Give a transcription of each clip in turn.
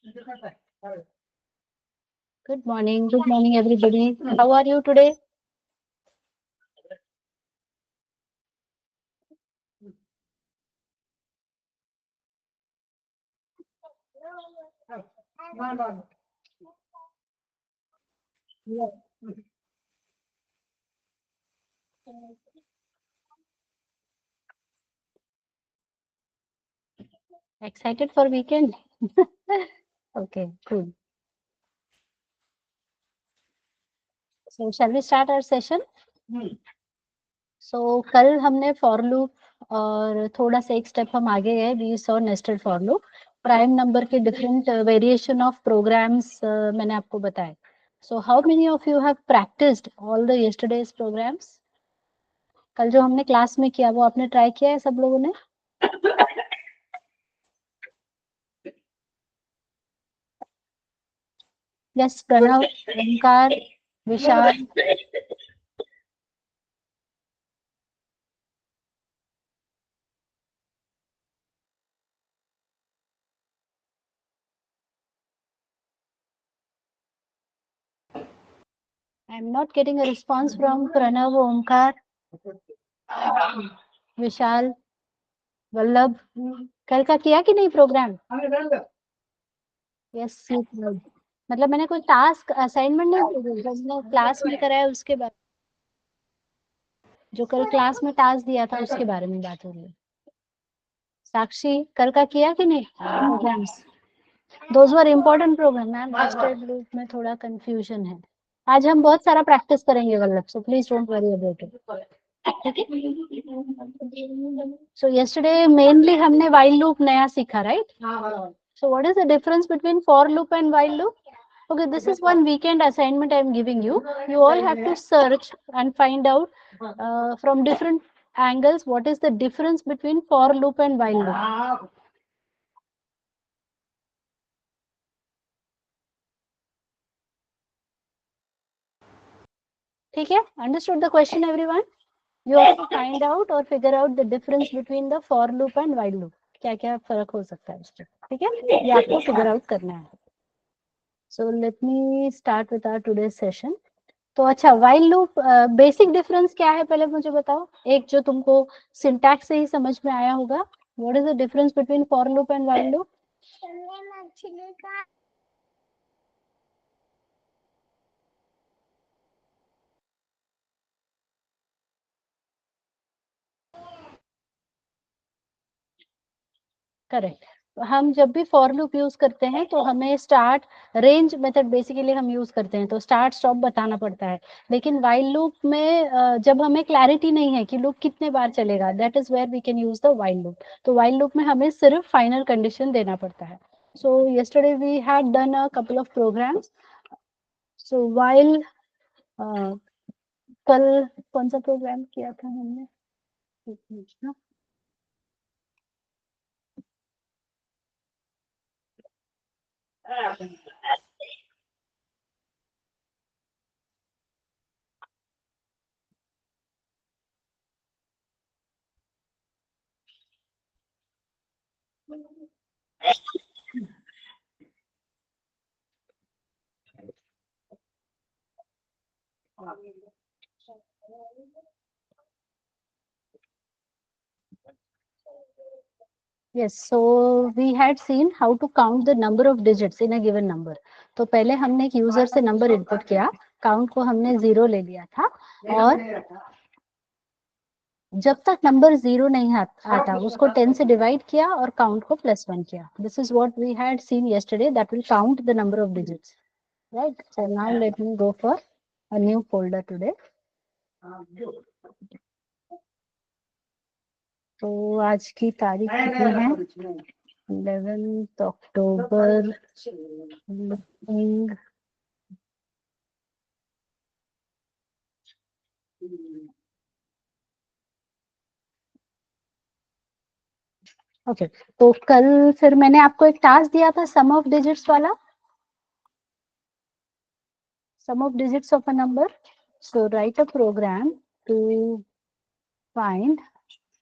Good morning everybody. How are you today? Excited for weekend? Okay, good. So shall we start our session? So कल हमने for loop और थोड़ा सा एक step हम आगे गए. We saw nested for loop. Prime number के डिफरेंट वेरिएशन ऑफ प्रोग्राम्स मैंने आपको बताया. So how many of you have practiced all the yesterday's programs? कल जो हमने क्लास में किया वो आपने ट्राई किया है सब लोगों ने? Yes, Pranav, Omkar, Vishal. I'm not getting a response from Pranav, Omkar, विशाल, वल्लभ. कल का किया कि नहीं प्रोग्राम? यस, मतलब मैंने कोई टास्क असाइनमेंट नहीं दिया, जब मैं क्लास में कराया उसके बाद, जो कल क्लास में टास्क दिया था उसके बारे में बात हो रही है. साक्षी, कल का किया कि नहीं programs? Those were important program. Ma'am nested loop में थोड़ा कंफ्यूजन है. आज हम बहुत सारा प्रैक्टिस करेंगे Vallabh, so please don't worry about it. So yesterday mainly हमने while loop नया सीखा, right? So what is the difference between for loop and while loop? Okay, this is one weekend assignment I am giving you. You all have to search and find out from different angles what is the difference between for loop and while loop. ठीक है? Understood the question, everyone? You have to find out or figure out the difference between the for loop and while loop. क्या क्या फर्क हो सकता है उसमें, ठीक है? ये आपको फिगर आउट करना है. So let me start with our today's session. तो अच्छा, while loop बेसिक डिफरेंस क्या है पहले मुझे बताओ. एक जो तुमको सिंटैक्स से ही समझ में आया होगा. What is the difference between for loop and while loop? Correct. हम जब भी फॉर लूप यूज करते हैं तो हमें स्टार्ट रेंज मेथड बेसिकली हम यूज करते हैं, तो स्टार्ट स्टॉप बताना पड़ता है. लेकिन व्हाइल लूप में जब हमें क्लैरिटी नहीं है कि लूप कितने बार चलेगा, that is where we can use the while loop. तो व्हाइल लूप में हमें सिर्फ फाइनल कंडीशन देना पड़ता है. सो yesterday we had done a couple of programs. So while कल कौन सा प्रोग्राम किया था हमने? Yes, so we had seen how to count the number of digits in a given number. तो पहले हमने एक यूजर से नंबर इनपुट किया, काउंट को हमने 0 ले लिया था, और जब तक नंबर 0 नहीं आता उसको 10 से डिवाइड किया और काउंट को +1 किया. This is what we had seen yesterday, that will count the number of digits, right? So now let me go for a new folder today. तो आज की तारीख कितनी है? 11th October. ओके, तो कल फिर मैंने आपको एक टास्क दिया था सम ऑफ डिजिट्स वाला, sum of digits of a number. So write a program to find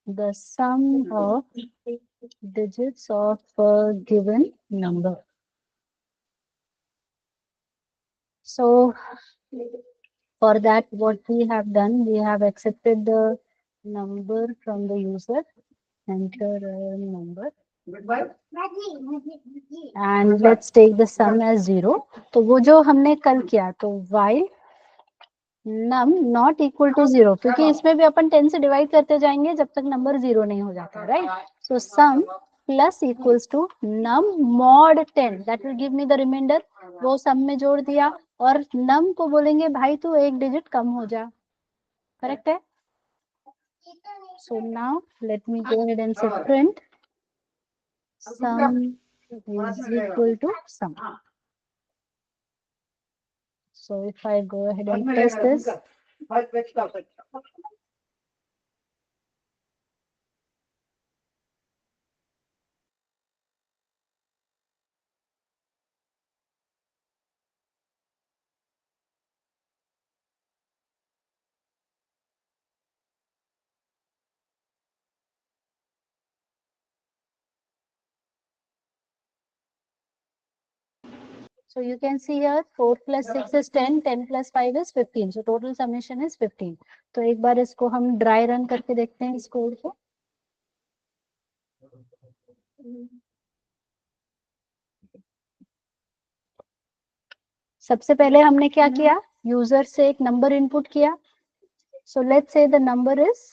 the sum of digits of a given number. So for that, what we have done, we have accepted the number from the user, enter a number, and let's take the sum as 0. तो वो जो हमने कल किया, तो while num not equal to 0, क्योंकि इसमें भी अपन 10 से डिवाइड करते जाएंगे जब तक नंबर 0 नहीं हो जाता, right? So sum plus equals to num mod 10, that will give me the remainder. वो सम में जोड़ दिया और num को बोलेंगे भाई तू एक डिजिट कम हो जा. करेक्ट है? सो now let me go ahead and से print sum is equal to sum. So if I go ahead and test this, so you can see here 4 plus 6 is 10, 10 plus 5 is 15. So total summation is 15. तो एक बार इसको हम dry run करके देखते हैं इस code को. सबसे पहले हमने क्या किया, यूजर से एक नंबर इनपुट किया. So let's say the number is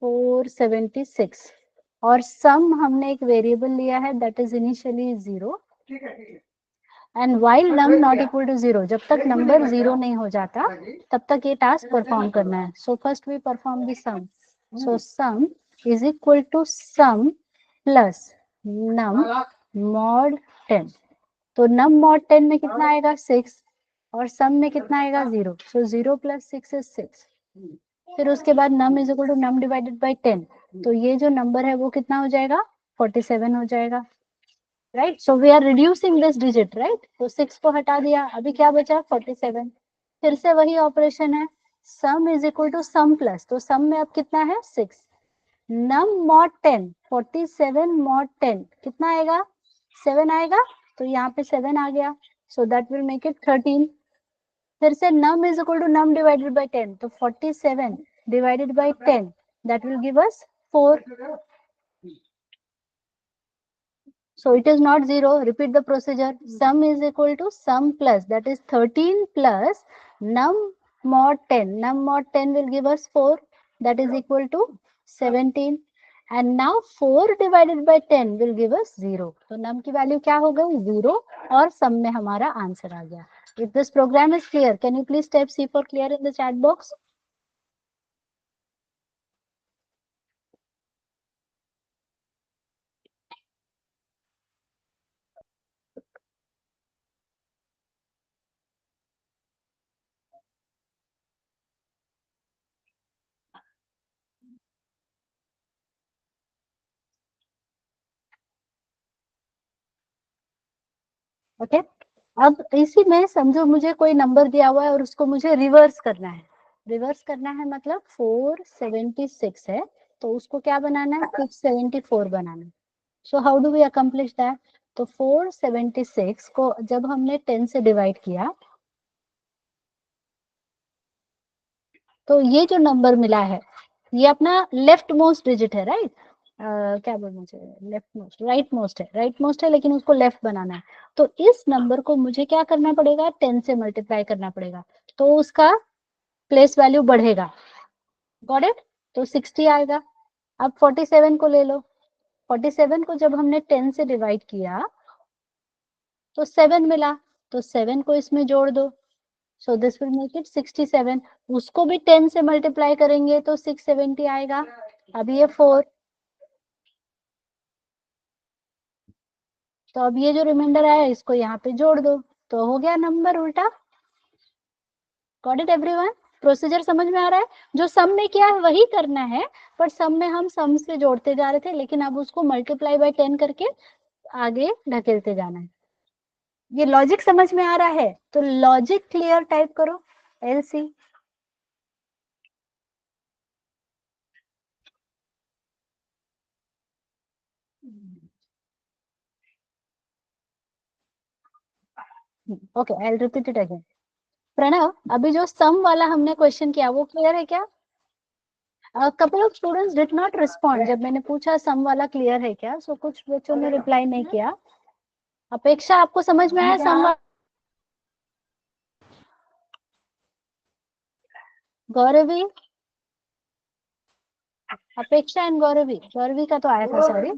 476 और सम हमने एक वेरिएबल लिया है that is initially 0. And while num not equal to 0, जब तक नंबर 0 नहीं हो जाता तब तक ये टास्क परफॉर्म करना है. So first we perform the sum. So sum is equal to sum plus num mod 10. तो नम मॉड 10 में कितना आएगा 6 और सम में कितना आएगा 0. So 0 plus 6 is 6. फिर उसके बाद num is equal to num divided by 10. तो ये जो नंबर है वो कितना हो जाएगा 47 हो जाएगा, right? So we are reducing this digit, right? तो 6 को हटा दिया, अभी क्या बचा 47. फिर से वही ऑपरेशन है, sum is equal to sum plus, तो सम में अब कितना है 6. नम मॉड 10, 47 मॉड 10 कितना आएगा 7 आएगा. तो यहाँ पे 7 आ गया. So that will make it 13. फिर से num is equal to num divided by 10, तो 47 divided by 10 that will give us 4. So it is not 0. Repeat the procedure. Sum is equal to sum plus, that is 13 plus num mod 10. Num mod 10 will give us 4, that is equal to 17. And now 4 divided by 10 will give us 0. तो num की value क्या हो गई 0 और sum में हमारा answer आ गया. If this program is clear, can you please type C for clear in the chat box? Okay. अब इसी में समझो मुझे कोई नंबर दिया हुआ है और उसको मुझे रिवर्स करना है. रिवर्स करना है मतलब 476 है तो उसको क्या बनाना है 674 बनाना है. So how do we accomplish that? तो 476 को जब हमने 10 से डिवाइड किया तो ये जो नंबर मिला है ये अपना लेफ्ट मोस्ट डिजिट है, राइट? क्या बोल, मुझे लेफ्ट मोस्ट, राइट मोस्ट है, राइट मोस्ट है लेकिन उसको लेफ्ट बनाना है. तो इस नंबर को मुझे क्या करना पड़ेगा 10 से मल्टीप्लाई करना पड़ेगा तो उसका प्लेस वैल्यू बढ़ेगा. Got it? तो 60 आएगा. अब 47 को ले लो. 47 को जब हमने 10 से डिवाइड किया तो 7 मिला तो 7 को इसमें जोड़ दो. So this will make it 67. उसको भी 10 से मल्टीप्लाई करेंगे तो 670 आएगा. अब ये 4. तो अब ये जो रिमाइंडर आया इसको यहाँ पे जोड़ दो तो हो गया नंबर उल्टा. Got it everyone? प्रोसीजर समझ में आ रहा है? जो सम में किया है वही करना है पर सम में हम सम से जोड़ते जा रहे थे लेकिन अब उसको मल्टीप्लाई बाय 10 करके आगे ढकेलते जाना है. ये लॉजिक समझ में आ रहा है? तो लॉजिक क्लियर टाइप करो LC. Okay, I will repeat it again. Pranav, अभी जो सम वाला हमने क्वेश्चन किया वो क्लियर है क्या? Couple of students did not respond. जब मैंने पूछा सम वाला क्लियर है क्या, सो कुछ बच्चों ने रिप्लाई नहीं किया। अपेक्षा, आपको समझ में आया सम? गौरवी, अपेक्षा एंड गौरवी, गौरवी का तो आया था, सॉरी।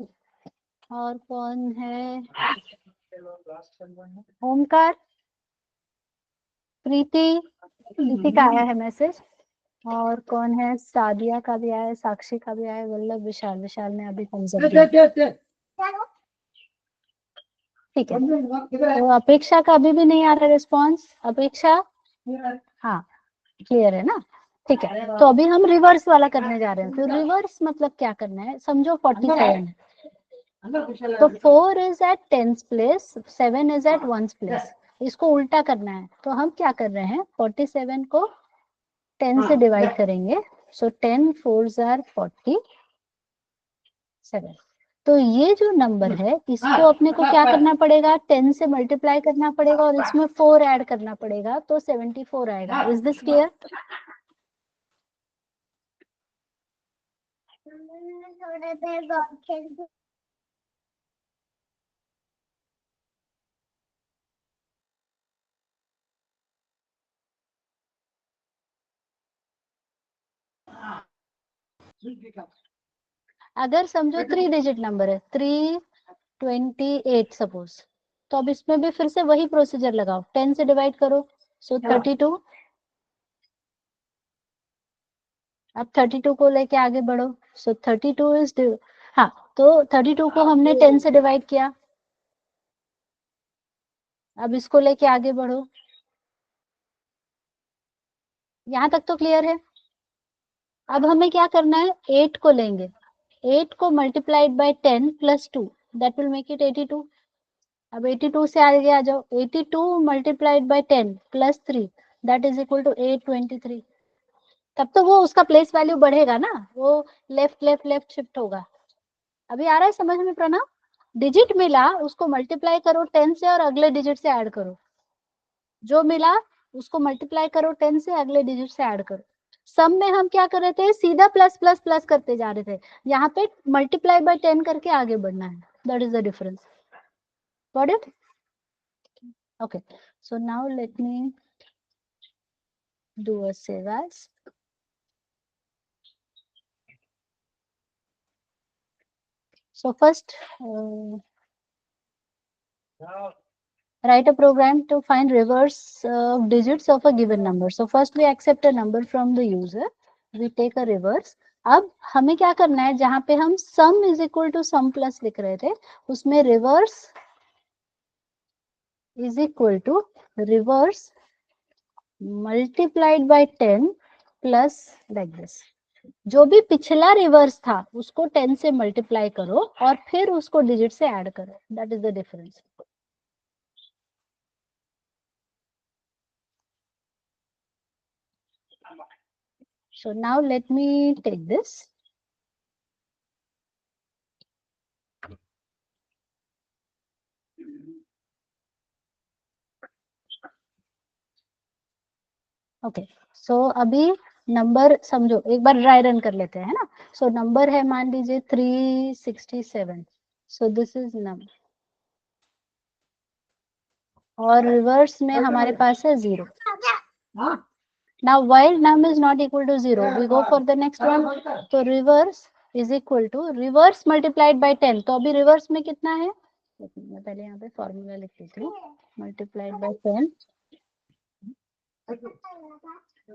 और कौन है? ओमकार, प्रीति, प्रीति का आया है मैसेज। और कौन है? सादिया का भी आया है, साक्षी का भी आया है, वल्लभ, विशाल, विशाल ने अभी कंसल्ट किया। ठीक है, तो अपेक्षा का अभी भी नहीं आ रहा रिस्पॉन्स। अपेक्षा, हाँ क्लियर है ना? ठीक है, तो अभी हम रिवर्स वाला करने जा रहे हैं। तो रिवर्स मतलब क्या करना है, समझो 47 है, तो 4 is at 10th place, 7 is at 1st place. इसको उल्टा करना है, तो हम क्या कर रहे हैं, 47 को 10 से डिवाइड करेंगे। सो 10 4s आर 47। तो ये जो नंबर है, इसको अपने को क्या करना पड़ेगा, 10 से मल्टीप्लाई करना पड़ेगा और इसमें 4 ऐड करना पड़ेगा, तो 74 आएगा। Is this clear? अगर समझो 3 डिजिट नंबर है, 328 सपोज, तो अब इसमें भी फिर से वही प्रोसीजर लगाओ, 10 से डिवाइड करो, सो 32। अब 32 को लेके आगे बढ़ो, सो 32 इज, हाँ, तो 32 को हमने 10 से डिवाइड किया। अब इसको लेके आगे बढ़ो। यहाँ तक तो क्लियर है? अब हमें क्या करना है, 8 को लेंगे, 8 को multiplied by 10 plus 2, that will make it 82। अब 82 से आगे आ जाओ, 82 multiplied by 10 plus 3, that is equal to 823। तब तो वो उसका प्लेस वैल्यू बढ़ेगा ना, वो लेफ्ट लेफ्ट लेफ्ट शिफ्ट होगा। अभी आ रहा है समझ में प्रणव? डिजिट मिला उसको मल्टीप्लाई करो 10 से और अगले डिजिट से ऐड करो, जो मिला उसको मल्टीप्लाई करो 10 से, अगले डिजिट से ऐड करो। सम में हम क्या कर रहे थे, सीधा प्लस प्लस प्लस करते जा रहे थे, यहाँ पे मल्टीप्लाई बाय 10 करके आगे बढ़ना है। That is the difference. Got it? Okay, so now let me do a save as. So first, write a program to find reverse digits of a given number. So first we accept a number from the user, we take a reverse. अब हमें क्या करना है, जहां पे हम sum is equal to sum plus लिख रहे थे, उसमें reverse is equal to reverse multiplied by 10 plus like this. जो भी पिछला रिवर्स था उसको 10 से मल्टीप्लाई करो और फिर उसको डिजिट से ऐड करो, that is the difference. So now let me take this. Okay, so अभी नंबर समझो, एक बार ड्राई रन कर लेते हैं, है ना? सो नंबर है, मान लीजिए 367। सो दिस इज नंबर, और रिवर्स में हमारे पास है 0। Now while num is not equal to 0, we go for the next one. तो reverse is equal to reverse multiplied by 10। तो अभी रिवर्स में कितना है, मैं पहले यहाँ पे फॉर्मूला लिख देती हूँ, मल्टीप्लाइड बाय 10।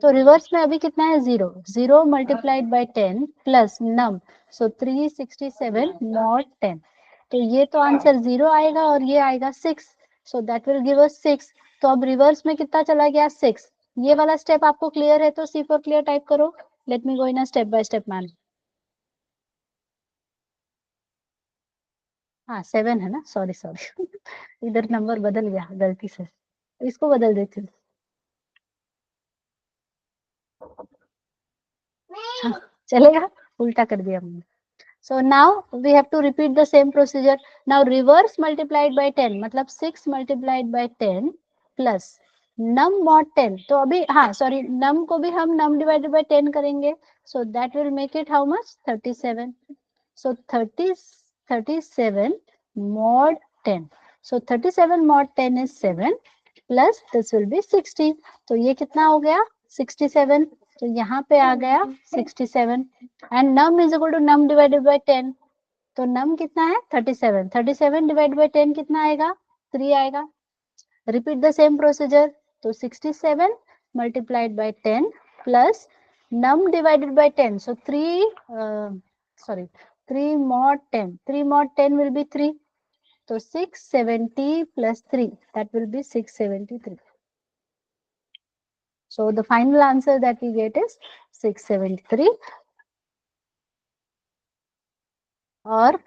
तो रिवर्स में अभी कितना है, 0। 0 multiplied by 10 plus num, so 367 not 10। तो ये तो आंसर 0 आएगा और ये आएगा 6, so that will give us 6। तो अब रिवर्स में कितना चला गया, 6। ये वाला स्टेप आपको क्लियर है तो सी फॉर क्लियर टाइप करो। Let me go in a step by step man. हाँ 7 है ना, सॉरी सॉरी इधर नंबर बदल गया गलती से, इसको बदल देती हूँ। हाँ, चलेगा, उल्टा कर दिया हमने। So now we have to repeat the same procedure. Now reverse multiplied by 10 मतलब 6 multiplied by 10 plus num mod 10, तो अभी हाँ सॉरी नम को भी हम नम डिवाइडेड बाय 10 करेंगे, so that will make it how much 37. So 37 mod 10. So 37 mod 10 is 7 plus this will be 60. तो ये कितना हो गया 67. तो यहाँ पे आ गया 67 and num is equal to num divided by 10. तो num कितना है 37. 37 divided by 10 कितना आएगा 3 आएगा. Repeat the same procedure. तो 67 multiplied by 10 plus num divided by 10. So 3 mod 10. 3 mod 10 will be 3. So 670 plus 3. That will be 673. So the final answer that we get is 673. और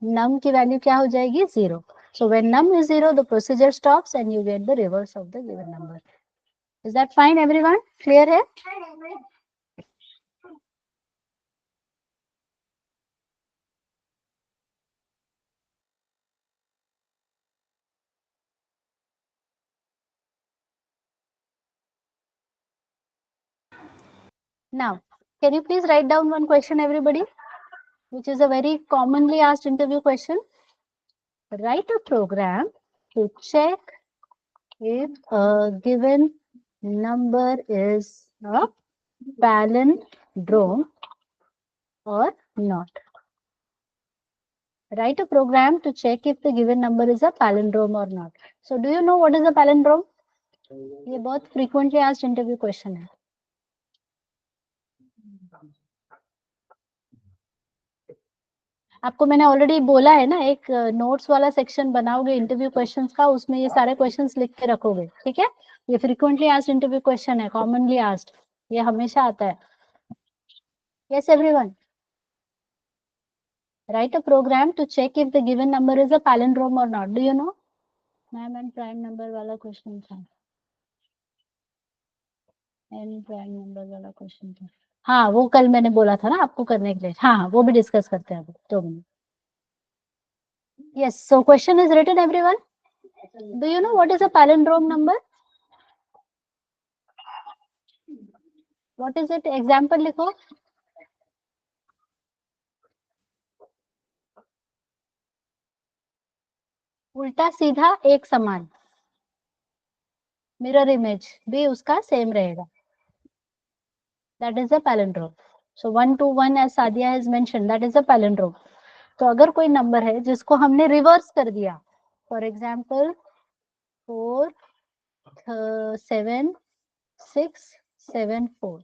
num की value क्या हो जाएगी 0. So when num is 0, the procedure stops and you get the reverse of the given number. Is that fine, everyone? Clear है? Now, can you please write down one question, everybody, which is a very commonly asked interview question. Write a program to check if a given number is a palindrome or not. Write a program to check if the given number is a palindrome or not. So, do you know what is a palindrome? ये बहुत frequently asked interview question है. आपको मैंने already बोला है ना, एक notes वाला सेक्शन बनाओगे इंटरव्यू क्वेश्चंस का, उसमें ये सारे क्वेश्चंस लिख के रखोगे, ठीक है. ये फ्रीक्वेंटली आस्क्ड इंटरव्यू क्वेश्चन है, कॉमनली आस्क्ड, ये हमेशा आता है. Yes everyone, write a program to check if the given number is a palindrome और not. Do you know ma'am and prime number वाला क्वेश्चन था, एंड प्राइम नंबर वाला question था. हाँ वो कल मैंने बोला था ना आपको करने के लिए. हाँ हाँ वो भी डिस्कस करते हैं अभी 2 minute. Yes, so question is written everyone. Do you know what is a palindrome number? What is it? Example लिखो. उल्टा सीधा एक समान, मिरर इमेज भी उसका सेम रहेगा. That is a palindrome. So 1 to 1 as Sadia has mentioned, that is a palindrome. तो अगर कोई नंबर है जिसको हमने रिवर्स कर दिया, for example 4 7 6 7 4,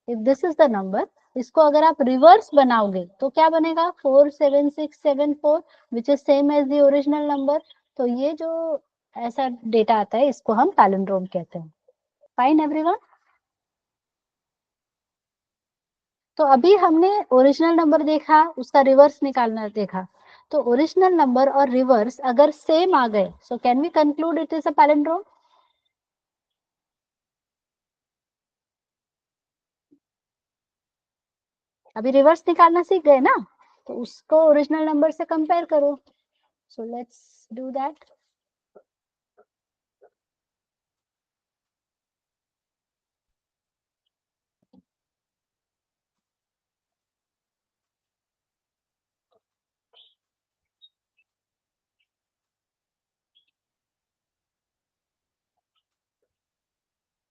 if this is the number, इसको अगर आप रिवर्स बनाओगे तो क्या बनेगा 4 7 6 7 4, which is same as the original number. तो ये जो ऐसा डेटा आता है इसको हम पैलिंड्रोम कहते हैं. Fine everyone. तो अभी हमने ओरिजिनल नंबर देखा, उसका रिवर्स निकालना देखा. तो ओरिजिनल नंबर और रिवर्स अगर सेम आ गए, so can we conclude it is a palindrome. अभी रिवर्स निकालना सीख गए ना, तो उसको ओरिजिनल नंबर से कंपेयर करो. So let's do that.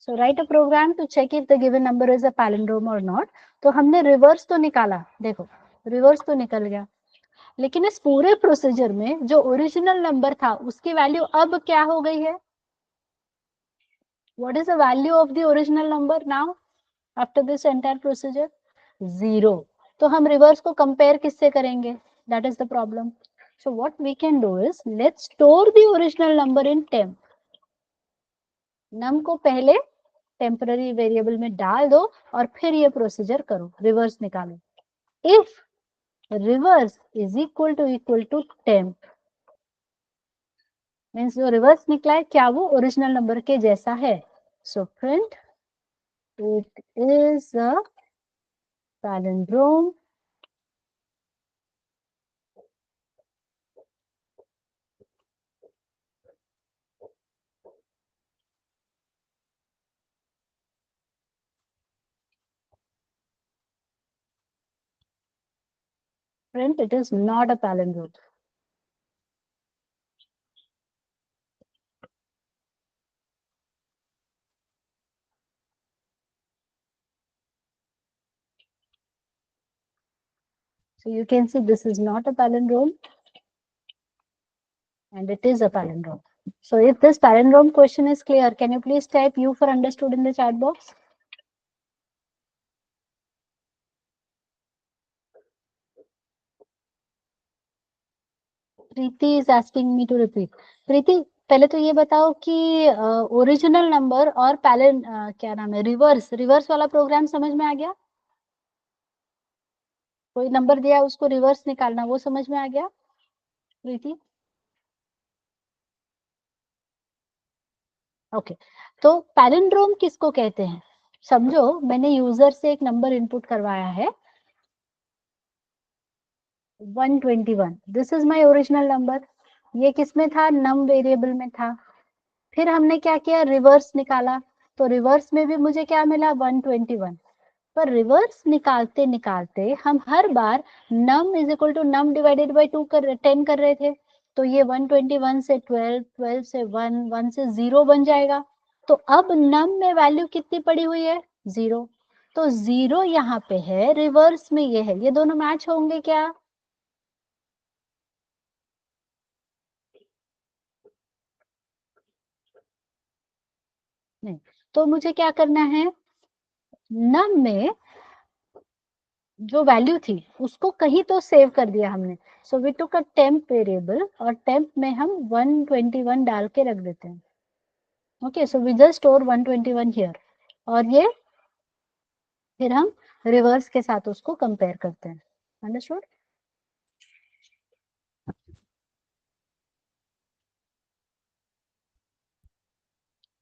So write a program to check if the given number is a palindrome और नॉट. तो हमने रिवर्स तो निकाला, देखो रिवर्स तो निकल गया, लेकिन इस पूरे प्रोसीजर में जो ओरिजिनल नंबर था उसकी वैल्यू अब क्या हो गई है? What is the value of the original number now after this entire procedure? 0. तो हम रिवर्स को कंपेयर किससे करेंगे? That is the problem. So what we can do is let's store the original number in temp. Num को पहले temporary variable में डाल दो और फिर ये प्रोसीजर करो, रिवर्स निकालो. If reverse is equal to temp, means जो रिवर्स निकला है क्या वो ओरिजिनल नंबर के जैसा है. So print it is a palindrome Print, it is not a palindrome. So you can see this is not a palindrome and it is a palindrome. So if this palindrome question is clear, can you please type U for understood in the chat box? Preeti is asking me to repeat. Preeti, पहले तो ये बताओ कि original number और पैलिन क्या नाम है, reverse वाला प्रोग्राम समझ में आ गया? कोई नंबर दिया उसको रिवर्स निकालना, वो समझ में आ गया प्रीति? ओके, तो पैलिंड्रोम किसको कहते हैं? समझो मैंने यूजर से एक नंबर इनपुट करवाया है 121. This is my original number. ये किसमें था? नम वेरिएबल में था. फिर हमने क्या किया? रिवर्स निकाला. तो रिवर्स में भी मुझे क्या मिला? 121. पर रिवर्स निकालते निकालते हम हर बार num is equal to num divided by 2 कर 10 कर रहे थे. तो ये 121 से 12, 12 से 1, 1 से 0 बन जाएगा. तो अब नम में वैल्यू कितनी पड़ी हुई है? 0. तो 0 यहाँ पे है, रिवर्स में ये है. ये दोनों मैच होंगे क्या? नहीं. तो मुझे क्या करना है? नम में जो वैल्यू थी उसको कहीं तो सेव कर दिया हमने. So we took a temp variable और टेम्प में हम 121 डाल के रख देते हैं. Okay, so we just store 121 here. और ये फिर हम रिवर्स के साथ उसको कंपेयर करते हैं. अंडरस्टूड?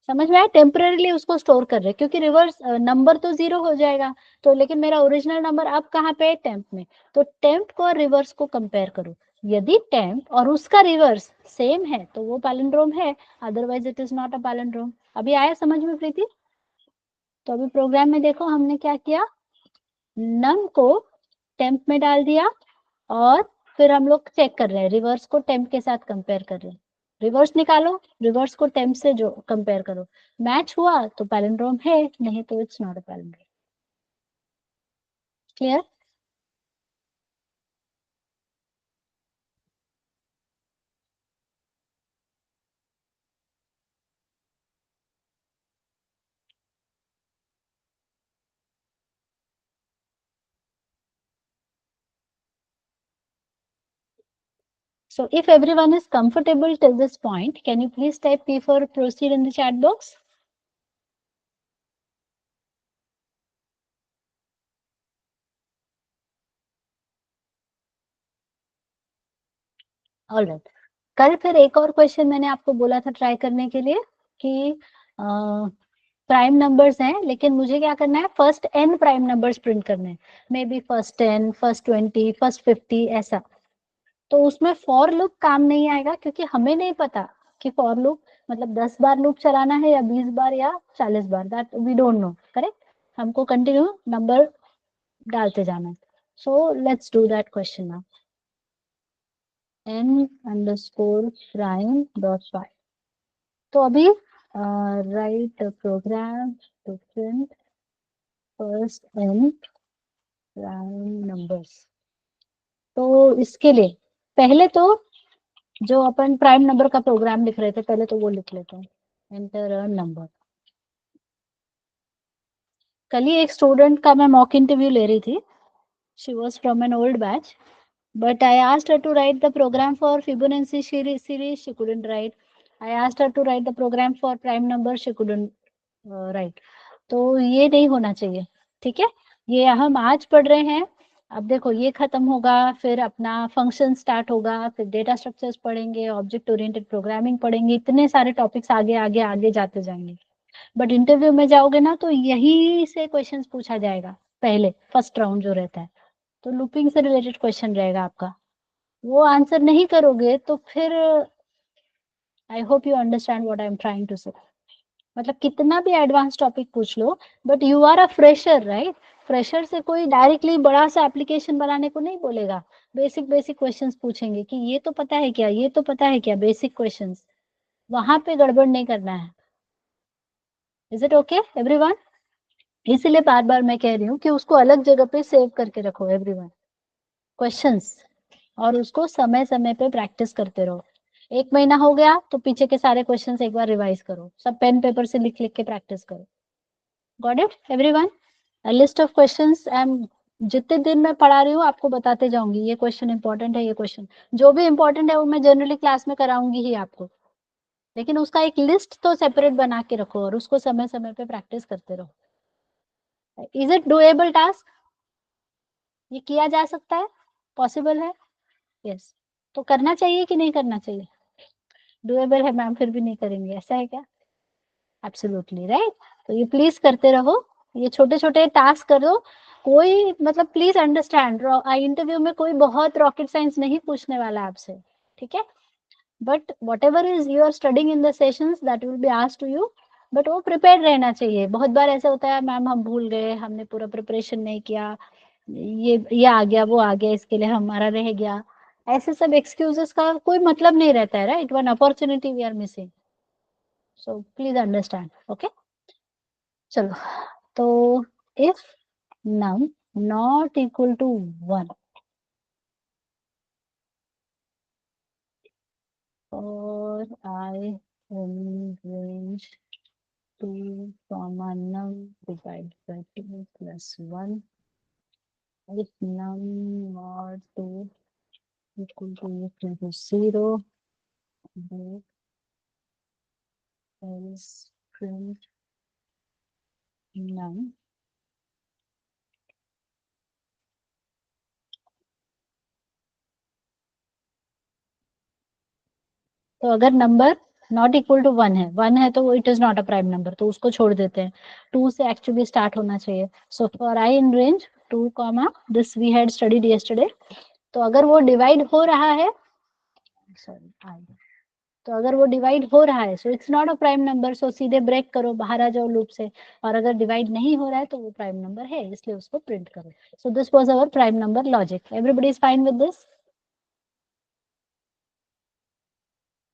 समझ में आया? टेम्पररीली उसको स्टोर कर रहे हैं क्योंकि रिवर्स नंबर तो 0 हो जाएगा. तो लेकिन मेरा ओरिजिनल नंबर अब कहाँ पे है? टेम्प में. तो टेम्प को और रिवर्स को कंपेयर करो. यदि टेम्प और उसका रिवर्स सेम है तो वो पैलिंड्रोम है, otherwise it is not a palindrome. अभी आया समझ में प्रीति? तो अभी प्रोग्राम में देखो हमने क्या किया. नम को टेम्प में डाल दिया और फिर हम लोग चेक कर रहे हैं, रिवर्स को टेम्प के साथ कंपेयर कर रहे हैं. रिवर्स निकालो, रिवर्स को टेम्प से जो कंपेयर करो, मैच हुआ तो पैलिंड्रोम है, नहीं तो it's not a palindrome. Clear? So if everyone is comfortable till this point, can you please type P for proceed in the chat box? All right. कल फिर एक और क्वेश्चन मैंने आपको बोला था ट्राई करने के लिए कि प्राइम नंबर्स हैं, लेकिन मुझे क्या करना है? First n prime numbers print करने हैं. May be first 10, first 20, first 50 ऐसा. तो उसमें फॉर लूप काम नहीं आएगा क्योंकि हमें नहीं पता कि फॉर लूप मतलब 10 बार लूप चलाना है या 20 बार या 40 बार. That we don't know. Correct? हमको कंटिन्यू नंबर डालते जाना है. So let's do that question now. n underscore prime dot py. तो अभी write program to print first n prime numbers. तो इसके लिए पहले तो जो अपन प्राइम नंबर का प्रोग्राम लिख रहे थे पहले तो वो लिख लेते हैं. Enter a number. कल ही एक स्टूडेंट का मैं मॉक इंटरव्यू ले रही थी. She was from an old batch, but I asked her to write the program for Fibonacci series. She couldn't write. I asked her to write the program for prime number. She couldn't write. तो ये नहीं होना चाहिए. ठीक है, ये हम आज पढ़ रहे हैं. अब देखो ये खत्म होगा, फिर अपना फंक्शन स्टार्ट होगा, फिर डेटा स्ट्रक्चर्स पढ़ेंगे, ऑब्जेक्ट ओरिएंटेड प्रोग्रामिंग पढ़ेंगे, इतने सारे टॉपिक्स आगे आगे आगे जाते जाएंगे. बट इंटरव्यू में जाओगे ना तो यही से क्वेश्चंस पूछा जाएगा पहले, फर्स्ट राउंड जो रहता है. तो लूपिंग से रिलेटेड क्वेश्चन रहेगा आपका. वो आंसर नहीं करोगे तो फिर I hope you understand what I am trying to say. मतलब कितना भी एडवांस टॉपिक पूछ लो, but you are a fresher right. Fresher से कोई डायरेक्टली बड़ा सा एप्लीकेशन बनाने को नहीं बोलेगा, बेसिक बेसिक क्वेश्चंस पूछेंगे कि ये तो पता है क्या, ये तो पता है क्या, बेसिक क्वेश्चंस, वहां पे गड़बड़ नहीं करना है। Is it okay everyone? इसीलिए बार बार मैं कह रही हूँ कि उसको अलग जगह पे सेव करके रखो एवरीवन क्वेश्चंस, और उसको समय समय पे प्रैक्टिस करते रहो। 1 महीना हो गया तो पीछे के सारे क्वेश्चंस एक बार रिवाइज करो, सब पेन पेपर से लिख लिख के प्रैक्टिस करो। Got it everyone? A list of questions, and जितने दिन मैं पढ़ा रही हूँ आपको बताते जाऊंगी, ये क्वेश्चन इंपॉर्टेंट है, ये क्वेश्चन जो भी इंपॉर्टेंट है वो मैं जनरली क्लास में कराऊंगी ही आपको, लेकिन उसका एक लिस्ट तो सेपरेट बना के रखो और उसको समय समय पे प्रैक्टिस करते रहो। Is it doable task? ये किया जा सकता है, पॉसिबल है? यस। तो करना चाहिए कि नहीं करना चाहिए? डूएबल है मैम फिर भी नहीं करेंगे, ऐसा है क्या? Absolutely right. तो ये प्लीज करते रहो, ये छोटे छोटे टास्क करो। कोई मतलब प्लीज अंडरस्टैंड, इंटरव्यू में कोई बहुत रॉकेट साइंस नहीं पूछने वाला आपसे, ठीक है? But whatever is you are studying in the sessions that will be asked to you, but वो प्रिपेयर रहना चाहिए। बहुत बार ऐसा होता है मैम हम भूल गए, हमने पूरा प्रिपरेशन नहीं किया, ये आ गया वो आ गया, इसके लिए हमारा रह गया, ऐसे सब एक्सक्यूजेस का कोई मतलब नहीं रहता है, right? One opportunity we are missing, so please understand, okay? चलो, तो if num not equal to 1 or I in range 2 comma num divided by 2 plus 1, if num not 2 equal to 0, then else print num. तो अगर number not equal to 1 है तो it is not a prime number, तो उसको छोड़ देते हैं। 2 से एक्चुअली स्टार्ट होना चाहिए। So for I in range 2 comma this we had studied yesterday, तो अगर वो डिवाइड हो रहा है, सॉरी आई, तो अगर वो डिवाइड हो रहा है so it's not a prime number, so सीधे ब्रेक करो, बाहर आ जाओ लूप से। और अगर डिवाइड नहीं हो रहा है तो वो प्राइम नंबर है, इसलिए उसको प्रिंट करो। So this was our prime number logic. Everybody is fine with this?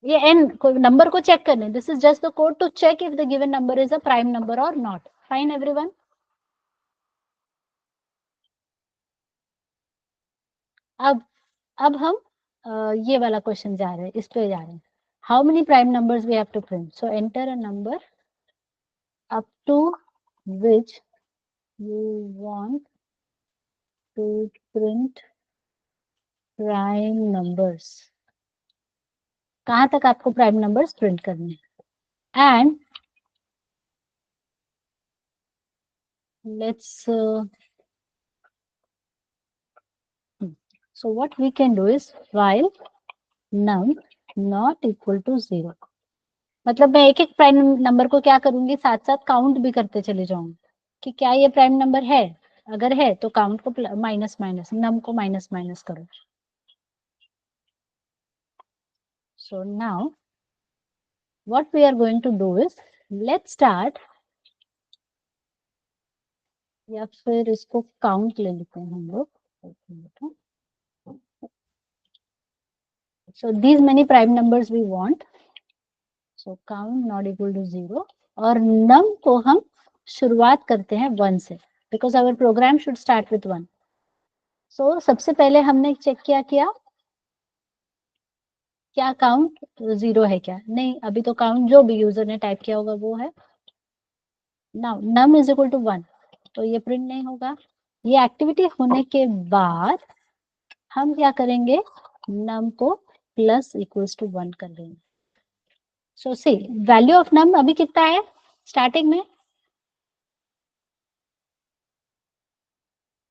ये एन कोई नंबर को चेक करने, this is just the code to check if the given number is a prime number और नॉट। Fine everyone? अब हम ये वाला क्वेश्चन जा रहे हैं, इस पे जा रहे हैं। How many prime numbers we have to print? So enter a number up to which you want to print prime numbers। कहाँ तक आपको प्राइम नंबर्स प्रिंट करने हैं? And let's so what we can do is while num not equal to 0, मतलब मैं एक एक prime number को क्या करूंगी, साथ साथ काउंट भी करते चले जाऊंगी कि क्या ये प्राइम नंबर है। अगर है तो काउंट को माइनस माइनस, नम को माइनस माइनस करो। So now what we are going to do is let's start, या फिर इसको काउंट ले लेते हैं हम लोग। So these many prime numbers we want. So count not equal to 0, और num को हम शुरुआत करते हैं 1 से, because our program should start with 1. So सबसे पहले हमने चेक किया क्या काउंट 0 है क्या? नहीं, अभी तो काउंट जो भी यूजर ने टाइप किया होगा वो है। Now num is equal to 1, तो ये प्रिंट नहीं होगा। ये एक्टिविटी होने के बाद हम क्या करेंगे, num को प्लस इक्वल्स टू 1 कर देंगे। सो सी वैल्यू ऑफ num अभी कितना है स्टार्टिंग में?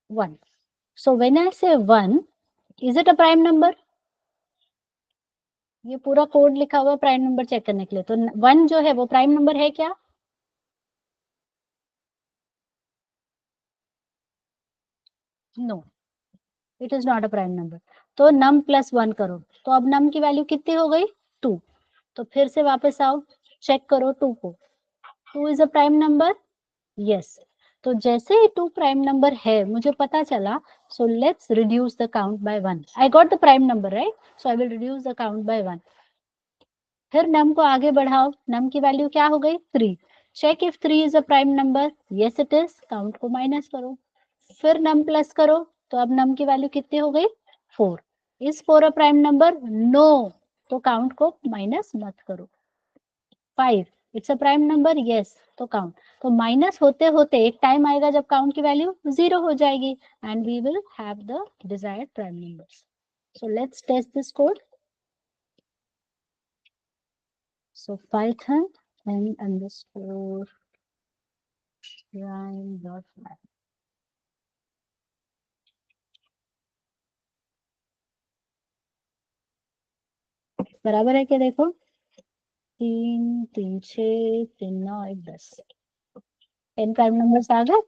1. So when I say 1, is it a prime number? ये पूरा कोड लिखा हुआ है प्राइम नंबर चेक करने के लिए, तो 1 जो है वो प्राइम नंबर है क्या? No, it is not a prime number. तो num प्लस 1 करो, तो अब num की वैल्यू कितनी हो गई? 2। तो फिर से वापस आओ, चेक करो 2 को। 2 is a prime number? Yes. तो जैसे ही 2 प्राइम नंबर है मुझे पता चला, so let's reduce the count by 1. I got the prime number, right? So I will reduce the count by 1. फिर नम को आगे बढ़ाओ, नम की वैल्यू क्या हो गई? 3. Check if 3 is a prime number. Yes it is. Count को माइनस करो. फिर नम प्लस करो, तो अब नम की वैल्यू कितनी हो गई? 4. Is 4 a prime number? No. तो काउंट को माइनस मत करो. 5 it's a prime number? Yes. तो काउंट. तो माइनस होते होते एक टाइम आएगा जब काउंट की वैल्यू 0 हो जाएगी, and we will have the desired prime numbers. So let's test this code. So Python and underscore prime.file. बराबर है क्या? देखो, 3 3 6 3 9 1 10. 10 प्राइम नंबर्स आ गए.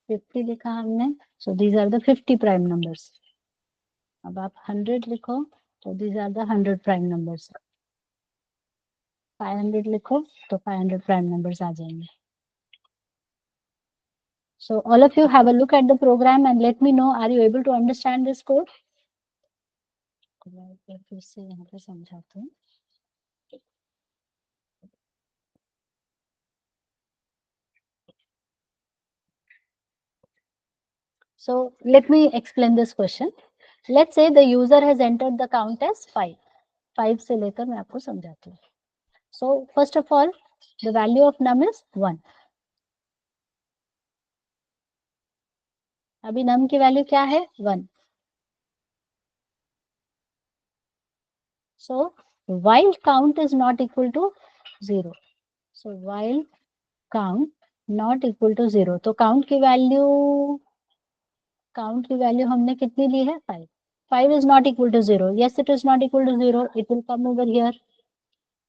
50 लिखा हमने, so these are the 50 prime numbers. अब आप 100 लिखो, तो these are the 100 prime numbers. 500 लिखो, तो 500 प्राइम नंबर्स आ जाएंगे. So all of you have a look at the program and let me know, are you able to understand this code? फिर से यहाँ पे समझाती हूँ. So let me explain this question. Let's say the user has entered the count as 5. 5 से लेकर मैं आपको समझाती हूँ. So first of all, the value of num is 1. अभी num की वैल्यू क्या है? 1. So while count is not equal to 0. So while count not equal to 0, तो काउंट की वैल्यू हमने कितनी ली है? 5. 5 is not equal to 0. Yes, it is not equal to 0. It will come over here.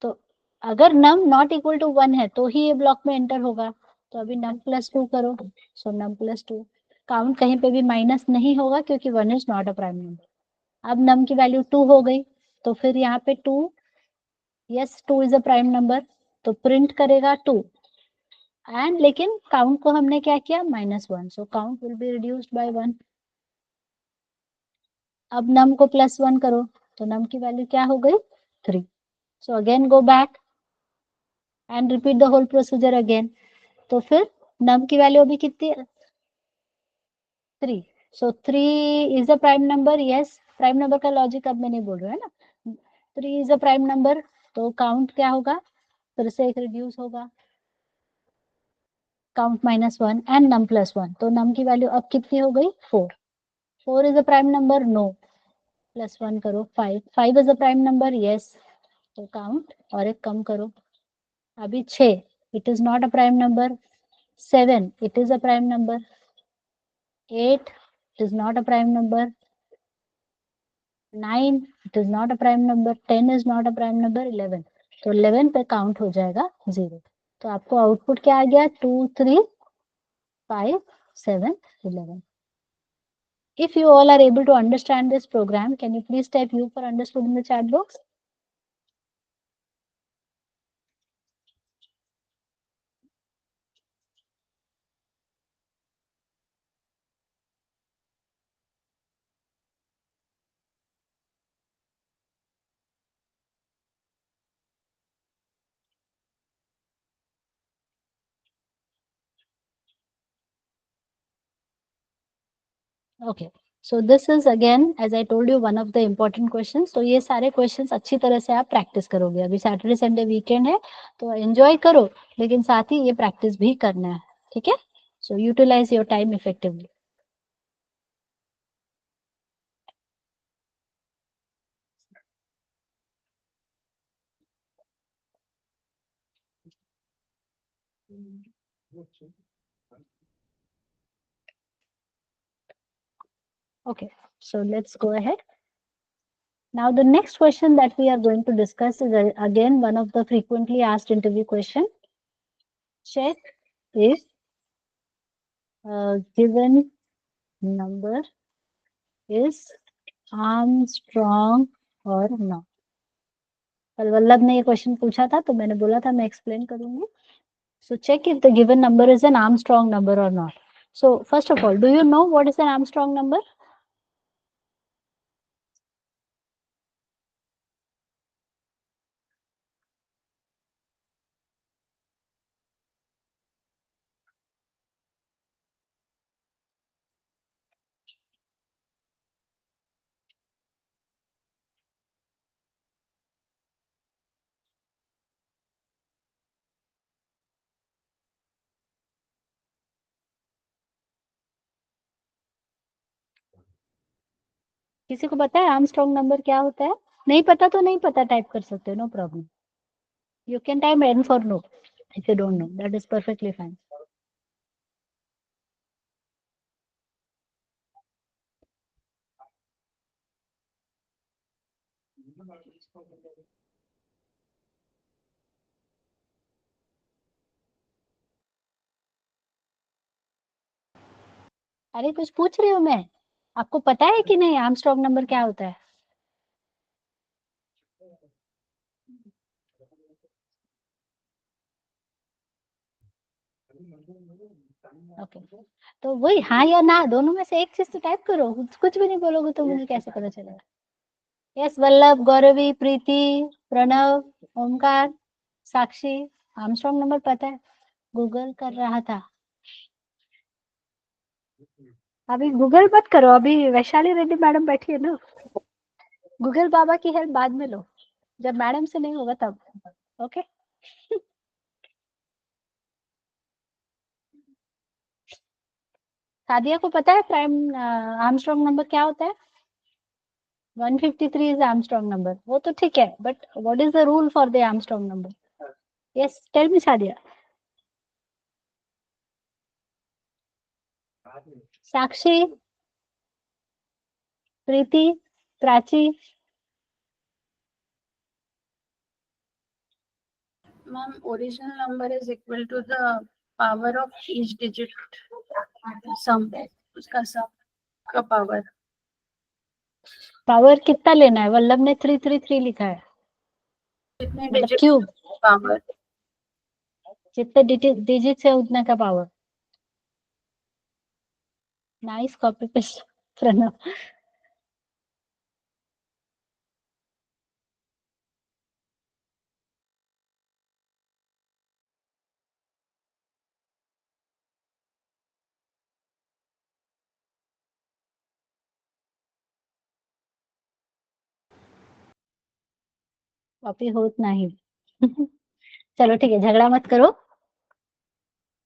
तो अगर num not equal to 1 है तो ही ये ब्लॉक में एंटर होगा. तो अभी num plus 2 करो. So num plus 2. काउंट कहीं पे भी माइनस नहीं होगा क्योंकि 1 is not a prime number. अब num की वैल्यू 2 हो गई, तो फिर यहाँ पे 2, yes 2 is a prime number, तो प्रिंट करेगा 2. एंड लेकिन काउंट को हमने क्या किया? -1. So count will be reduced by 1. अब num को +1 करो, तो num की वैल्यू क्या हो गई? 3. So again go back and repeat the whole procedure again. तो फिर num की वैल्यू अभी कितनी? 3. So 3 is a prime number. Yes, prime number का लॉजिक अब मैं नहीं बोल रहा है ना. 3 इज अ प्राइम नंबर, तो काउंट क्या होगा? फिर से एक रिड्यूस होगा, काउंट -1 एंड num +1. तो num की वैल्यू अब कितनी हो गई? 4. 4 is a prime number? No. +1 करो. 5. 5 is a prime number? Yes. तो काउंट और एक कम करो. अभी 6, it is not a prime number. 7, it is a prime number. 8, it is not a prime number. 9, it is not a prime number. 10 is not a prime number. 11, तो 11 पे count हो जाएगा 0. तो आपको आउटपुट क्या आ गया? 2 3 5 7 11. If you all are able to understand this program, can you please type U for understood in the chat box? Okay, so this is again, as I told you, one of the important questions. तो ये सारे questions अच्छी तरह से आप practice करोगे. अभी Saturday Sunday weekend है, तो enjoy करो, लेकिन साथ ही ये practice भी करना है. ठीक है? So utilize your time effectively. Okay, so let's go ahead. Now the next question that we are going to discuss is again one of the frequently asked interview question. Check if a given number is Armstrong or not. कल वल्लभ ने ये question पूछा था, तो मैंने बोला था मैं एक्सप्लेन करूंगी. So check if the given number is an Armstrong number or not. So first of all, do you know what is an Armstrong number? किसी को पता है आर्मस्ट्रांग नंबर क्या होता है? नहीं पता तो नहीं पता टाइप कर सकते हो, no problem. You can type N for no if you don't know. That is perfectly fine. अरे कुछ पूछ रही हूँ मैं. आपको पता है कि नहीं आर्मस्ट्रांग नंबर क्या होता है? ओके. तो वही हाँ या ना दोनों में से एक चीज तो टाइप करो. कुछ भी नहीं बोलोगे तो मुझे कैसे पता चलेगा? यस, वल्लभ, गौरवी, प्रीति, प्रणव, ओमकार, साक्षी. आर्मस्ट्रांग नंबर पता है. गूगल कर रहा था. अभी गूगल मत करो. अभी वैशाली रेड्डी मैडम बैठी है ना. गूगल बाबा की हेल्प बाद में लो, जब मैडम से नहीं होगा तब. ओके. सादिया को पता है प्राइम आर्मस्ट्रांग नंबर क्या होता है? 153 इज आर्मस्ट्रांग नंबर. वो तो ठीक है, but what is the rule for the Armstrong number? Yes, tell me Sadia. Sakshi, Preeti, Prachi. Ma'am, original number is equal to the power of each digit sum. उसका sum का power. Power कितना लेना है? वल्लभ ने 333 लिखा है. जितने मतलब digit क्यूब. power. जितने डिजिट है उतना का power. Nice copy paste Pranav. Copy होत नहीं. चलो ठीक है, झगड़ा मत करो.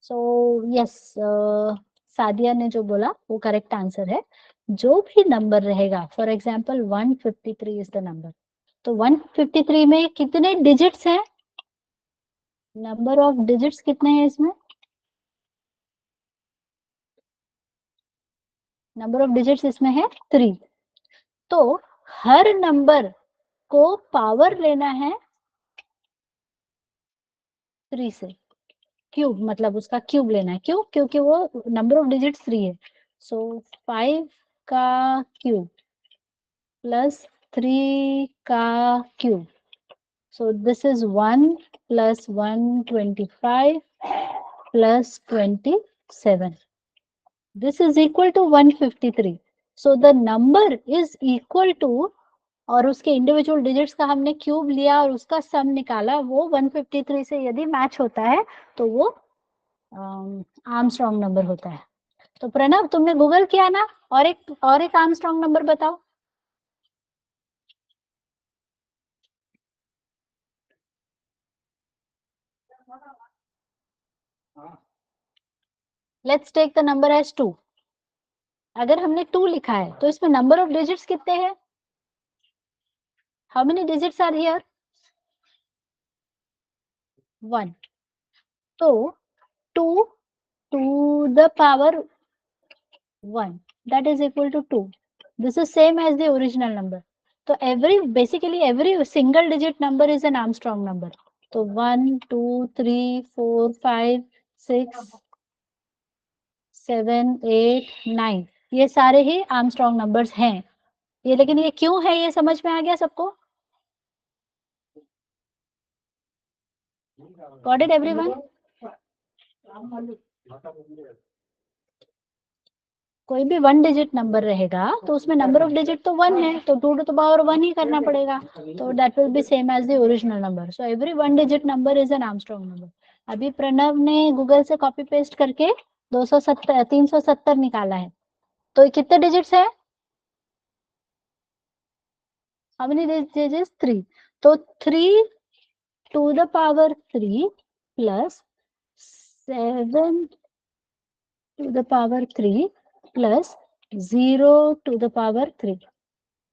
सो यस, सादिया ने जो बोला वो करेक्ट आंसर है. जो भी नंबर रहेगा, for example 153 is the number. तो 153 में कितने डिजिट्स हैं? नंबर ऑफ डिजिट्स कितने हैं इसमें? नंबर ऑफ डिजिट्स इसमें है 3. तो हर नंबर को पावर लेना है 3 से. क्यूब मतलब उसका क्यूब लेना है. क्यों? क्योंकि वो नंबर ऑफ डिजिट 3 है. सो 5 का क्यूब प्लस 3 का cube. So this is 1 plus 125 plus 27. This is equal to 153. So the number is equal to, और उसके इंडिविजुअल डिजिट्स का हमने क्यूब लिया और उसका सम निकाला, वो 153 से यदि मैच होता है तो वो आर्मस्ट्रांग नंबर होता है. तो प्रणव, तुमने गूगल किया ना? और एक आर्मस्ट्रांग नंबर बताओ. Let's take the number as 2. अगर हमने 2 लिखा है तो इसमें नंबर ऑफ डिजिट्स कितने हैं? How many digits are here? 1. तो 2 to the power 1, that is equal to 2. This is same as the original number. So basically every single digit number is an Armstrong number. तो 1 2 3 4 5 6 7 8 9 ये सारे ही Armstrong numbers हैं. ये लेकिन ये क्यों है, ये समझ में आ गया सबको? Got it everyone? कोई भी 1 डिजिट नंबर रहेगा तो उसमें नंबर ऑफ डिजिट तो 1 है, तो 2 टू द पावर 1 ही करना पड़ेगा, तो that will be same as the original number. So every 1 digit number is an Armstrong number. अभी प्रणव ने गूगल से कॉपी पेस्ट करके 370 निकाला है, तो कितने डिजिट्स है? How many digits? 3. तो 3 to the power 3 plus 7 to the power 3 plus 0 to the power 3.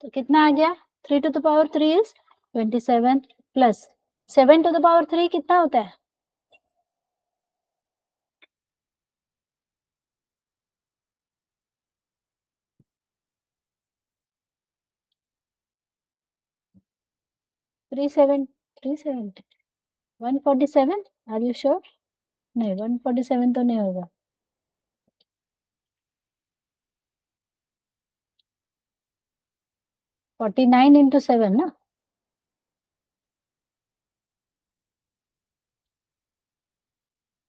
तो कितना आ गया? 3 to the power 3 is 27 plus 7 to the power 3 कितना होता है? Three seven 147. Are you sure? नहीं, 147 तो नहीं होगा. 49 इंटू 7 ना.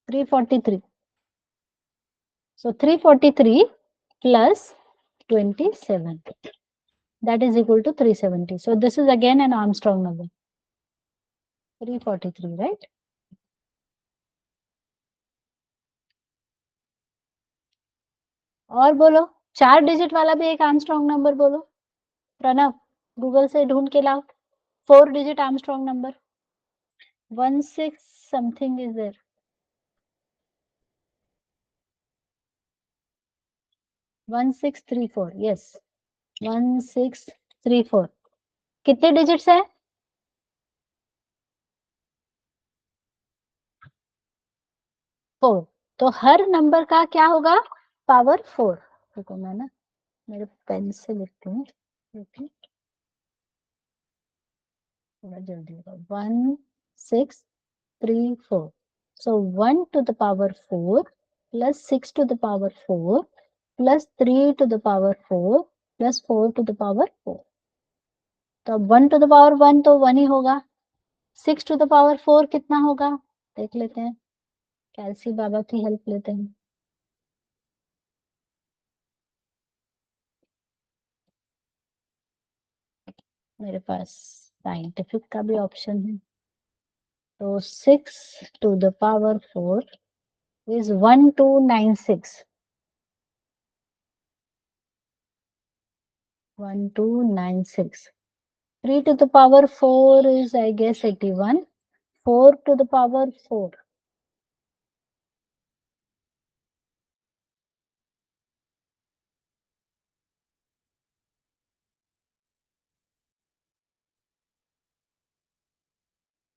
343. So 343 plus 27. That is equal to 370. So this is again an Armstrong number. 343, right? और बोलो, 4 डिजिट वाला भी एक आर्मस्ट्रांग नंबर बोलो. प्रणव, गूगल से ढूंढ के लाओ 4 digit Armstrong number. 16 something is there. 1634. Yes, 1634. कितने डिजिट्स है? 4. तो हर नंबर का क्या होगा? पावर 4. देखो मैं ना मेरे पेन से लिखती हूँ, थोड़ा जल्दी होगा. 1634. So 1 to the power 4 plus 6 to the power 4 plus 3 to the power 4 plus 4 to the power 4. तो 1 to the power 1 तो 1 ही होगा. 6 to the power 4 कितना होगा? देख लेते हैं, कैलसी बाबा की हेल्प लेते हैं. मेरे पास साइंटिफिक का भी ऑप्शन है. तो 6 to the power 4 is 1296. 1296. 3 to the power 4 is, I guess, 81. 4 to the power 4.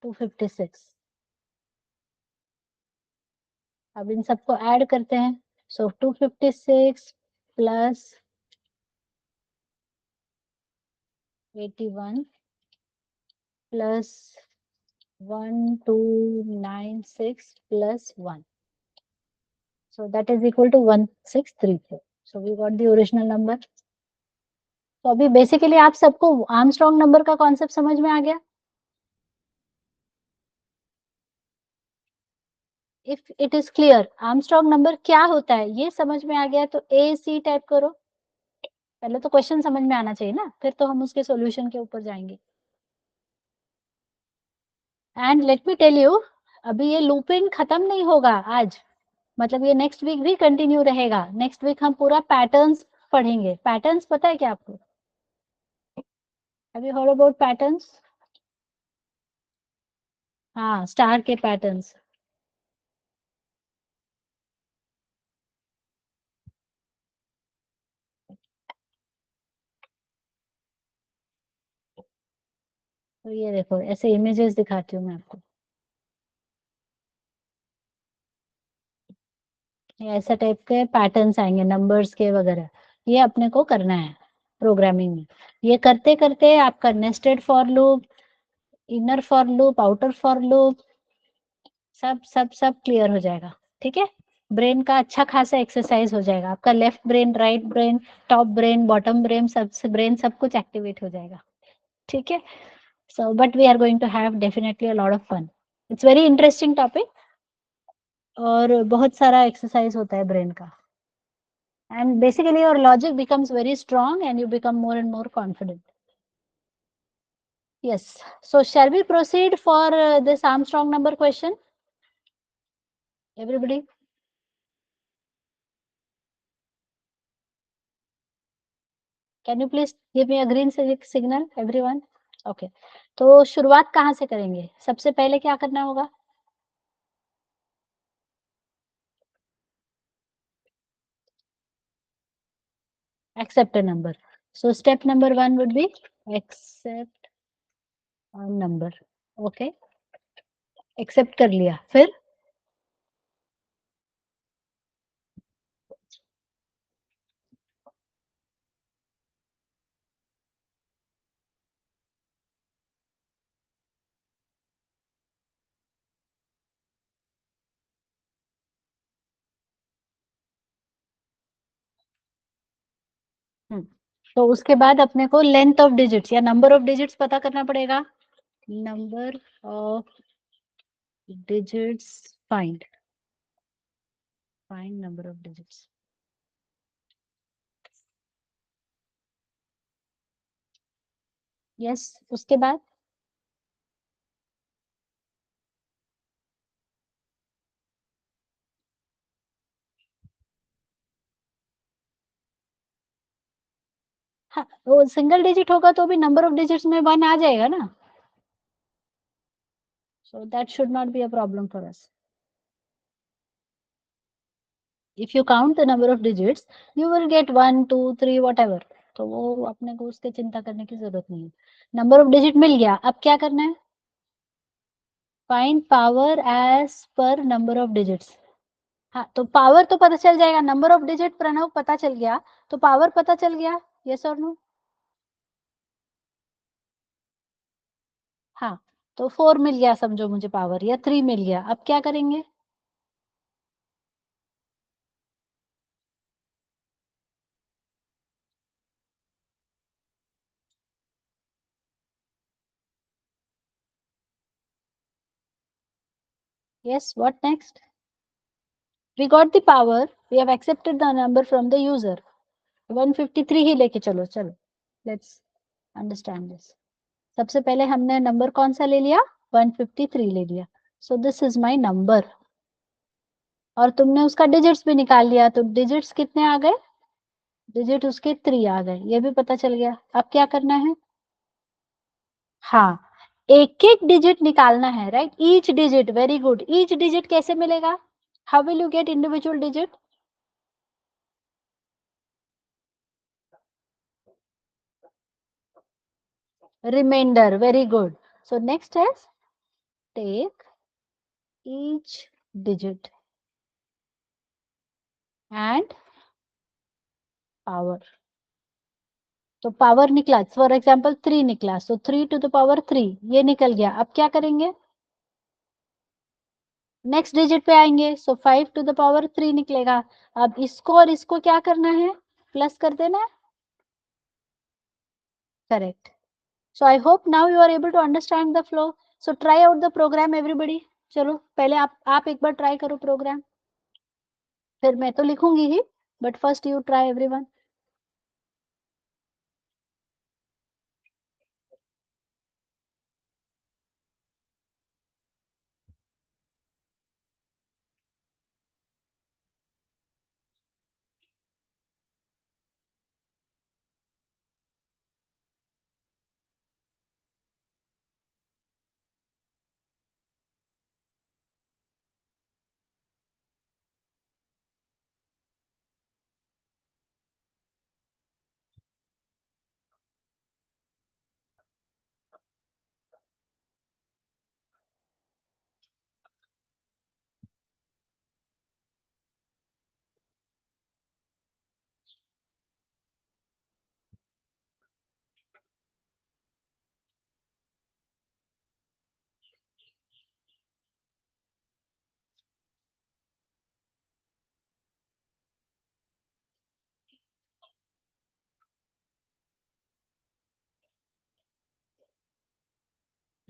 To 56. अब इन सबको ऐड करते हैं. सो 256 plus 81 plus 1296 plus 1. So that is equal to 1634. So we got the original number. तो अभी बेसिकली आप सबको आर्मस्ट्रांग नंबर का concept समझ में आ गया? If it is clear, Armstrong number क्या होता है ये समझ में आ गया तो ए सी टाइप करो. पहले तो क्वेश्चन समझ में आना चाहिए ना, फिर तो हम उसके सॉल्यूशन के ऊपर जाएंगे. And let me tell you, अभी ये लूपिंग खत्म नहीं होगा आज, मतलब ये नेक्स्ट वीक भी कंटिन्यू रहेगा. नेक्स्ट वीक हम पूरा पैटर्न्स पढ़ेंगे. पैटर्न्स पता है क्या आपको? Have you heard about patterns? हाँ, स्टार के पैटर्न्स. तो ये देखो, ऐसे इमेजेस दिखाती हूँ मैं आपको. ये ऐसा टाइप के पैटर्न्स आएंगे नंबर्स के वगैरह. ये अपने को करना है प्रोग्रामिंग में. ये करते करते आपका nested for loop, inner for loop, outer for loop, सब सब सब क्लियर हो जाएगा. ठीक है, ब्रेन का अच्छा खासा एक्सरसाइज हो जाएगा. आपका left brain, right brain, top brain, bottom brain, सब कुछ एक्टिवेट हो जाएगा. ठीक है. So but we are going to have definitely a lot of fun. It's very interesting topic. और बहुत सारा एक्सरसाइज होता है ब्रेन का, and basically your logic becomes very strong and you become more and more confident. Yes, so shall we proceed for this Armstrong number question? Everybody, can you please give me a green signal everyone? Okay, तो शुरुआत कहाँ से करेंगे? सबसे पहले क्या करना होगा? Accept a number. So step number 1 would be accept a number. Okay, accept कर लिया, फिर तो उसके बाद अपने को लेंथ ऑफ डिजिट्स या नंबर ऑफ डिजिट्स पता करना पड़ेगा. Number of digits, find number of digits. Yes, उसके बाद हाँ, वो सिंगल डिजिट होगा तो भी नंबर ऑफ डिजिट्स में 1 आ जाएगा ना. So that should not be a problem for us. If you count the number of digits you will get 1 2 3 whatever. तो वो अपने को उसके चिंता करने की जरूरत नहीं है. नंबर ऑफ डिजिट मिल गया, अब क्या करना है? Find power as per number of digits. हाँ, तो पावर तो पता चल जाएगा. नंबर ऑफ डिजिट प्रणव पता चल गया, तो पावर पता चल गया. यस और नो? हाँ, तो 4 मिल गया समझो मुझे पावर, या 3 मिल गया. अब क्या करेंगे? Yes, what next? We got the power, we have accepted the number from the user. 153 ही लेके चलो. चलो, let's understand this. सबसे पहले हमने नंबर कौन सा ले लिया? 153 ले लिया. So this is my number. और तुमने उसका डिजिट्स भी निकाल लिया, तो डिजिट्स कितने आ गए? डिजिट उसके 3 आ गए, ये भी पता चल गया. अब क्या करना है? हाँ, एक एक डिजिट निकालना है, right? Each digit, very good. Each digit कैसे मिलेगा? How will you get individual digit? Remainder, very good. So next is take each digit and power. तो पावर निकला, फॉर एग्जाम्पल 3 निकला, सो 3 टू द पावर 3 ये निकल गया. अब क्या करेंगे? नेक्स्ट डिजिट पे आएंगे, सो 5 टू द पावर 3 निकलेगा. अब इसको और इसको क्या करना है? प्लस कर देना है. Correct. So I hope now you are able to understand the flow. So try out the program everybody. चलो पहले आप एक बार ट्राई करो प्रोग्राम, फिर मैं तो लिखूंगी ही, but first you try everyone.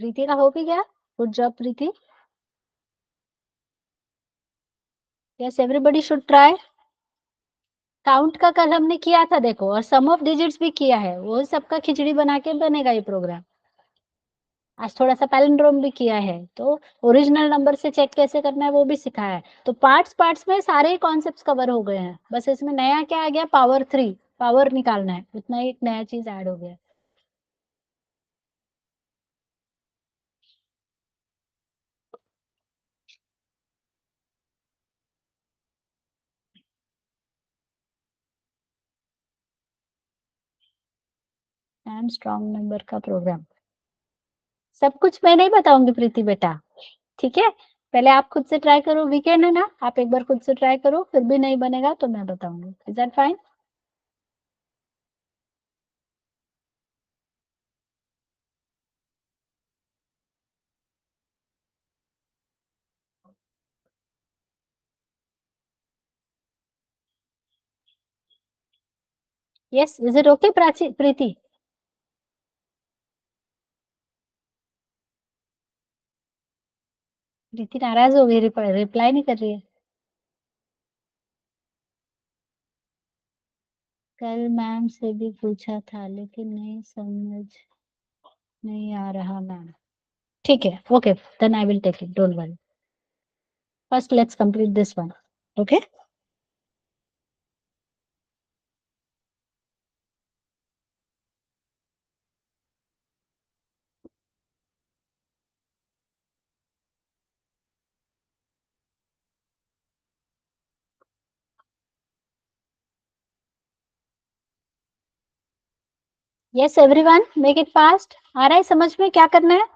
Preeti का हो भी गया. Good job Preeti. Yes, everybody should try. Count का कल हमने किया था देखो, और सम ऑफ डिजिट्स भी किया है, वो सबका खिचड़ी बना के बनेगा ये प्रोग्राम। आज थोड़ा सा पैलिंड्रोम भी किया है, तो ओरिजिनल नंबर से चेक कैसे करना है वो भी सिखाया है। तो पार्ट्स पार्ट्स में सारे कॉन्सेप्ट्स कवर हो गए हैं, बस इसमें नया क्या आ गया, पावर 3, पावर निकालना है, उतना ही एक नया चीज ऐड हो गया। एम स्ट्रॉन्ग नंबर का प्रोग्राम सब कुछ मैं नहीं बताऊंगी प्रीति बेटा, ठीक है। पहले आप खुद से ट्राई करो, वीकेंड है ना, आप एक बार खुद से ट्राई करो, फिर भी नहीं बनेगा तो मैं बताऊंगी। Is that fine? Yes, is it okay Prachi, Preeti? Preeti नाराज हो गई, रिप्लाई नहीं कर रही है। कल मैम से भी पूछा था लेकिन नहीं समझ नहीं आ रहा मैम। ठीक है, okay, then I will take it, don't worry. First let's complete this one, okay. Yes everyone, make it fast. आ रहा है समझ में क्या करना है?